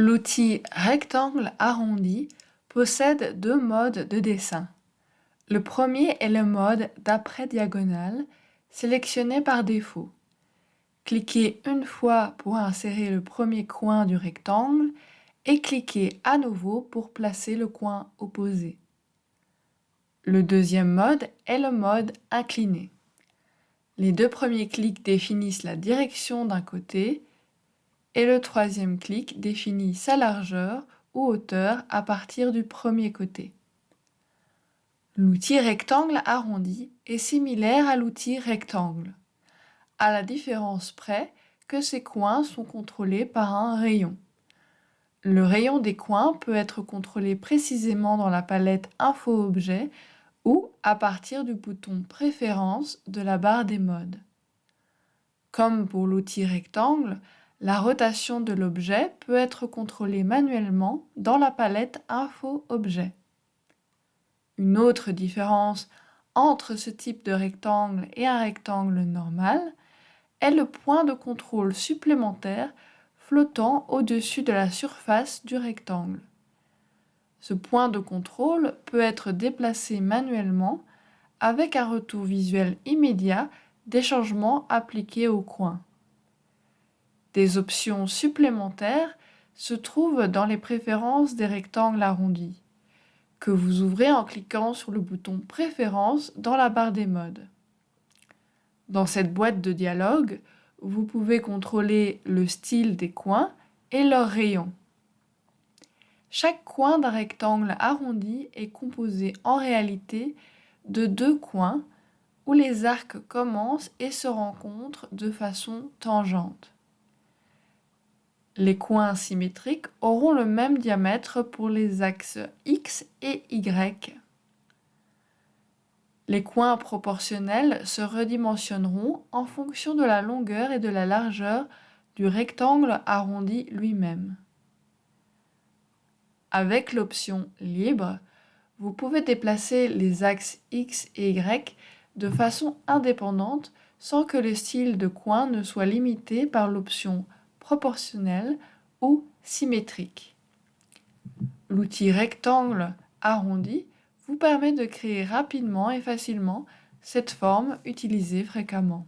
L'outil rectangle arrondi possède deux modes de dessin. Le premier est le mode d'après diagonale, sélectionné par défaut. Cliquez une fois pour insérer le premier coin du rectangle et cliquez à nouveau pour placer le coin opposé. Le deuxième mode est le mode incliné. Les deux premiers clics définissent la direction d'un côté et le troisième clic définit sa largeur ou hauteur à partir du premier côté. L'outil rectangle arrondi est similaire à l'outil rectangle, à la différence près que ces coins sont contrôlés par un rayon. Le rayon des coins peut être contrôlé précisément dans la palette Info-Objet ou à partir du bouton Préférences de la barre des modes. Comme pour l'outil rectangle, la rotation de l'objet peut être contrôlée manuellement dans la palette Info-Objet. Une autre différence entre ce type de rectangle et un rectangle normal est le point de contrôle supplémentaire flottant au-dessus de la surface du rectangle. Ce point de contrôle peut être déplacé manuellement avec un retour visuel immédiat des changements appliqués au coin. Des options supplémentaires se trouvent dans les préférences des rectangles arrondis, que vous ouvrez en cliquant sur le bouton Préférences dans la barre des modes. Dans cette boîte de dialogue, vous pouvez contrôler le style des coins et leurs rayons. Chaque coin d'un rectangle arrondi est composé en réalité de deux coins où les arcs commencent et se rencontrent de façon tangente. Les coins symétriques auront le même diamètre pour les axes X et Y. Les coins proportionnels se redimensionneront en fonction de la longueur et de la largeur du rectangle arrondi lui-même. Avec l'option Libre, vous pouvez déplacer les axes X et Y de façon indépendante sans que le style de coin ne soit limité par l'option Proportionnelle ou Symétrique. L'outil rectangle arrondi vous permet de créer rapidement et facilement cette forme utilisée fréquemment.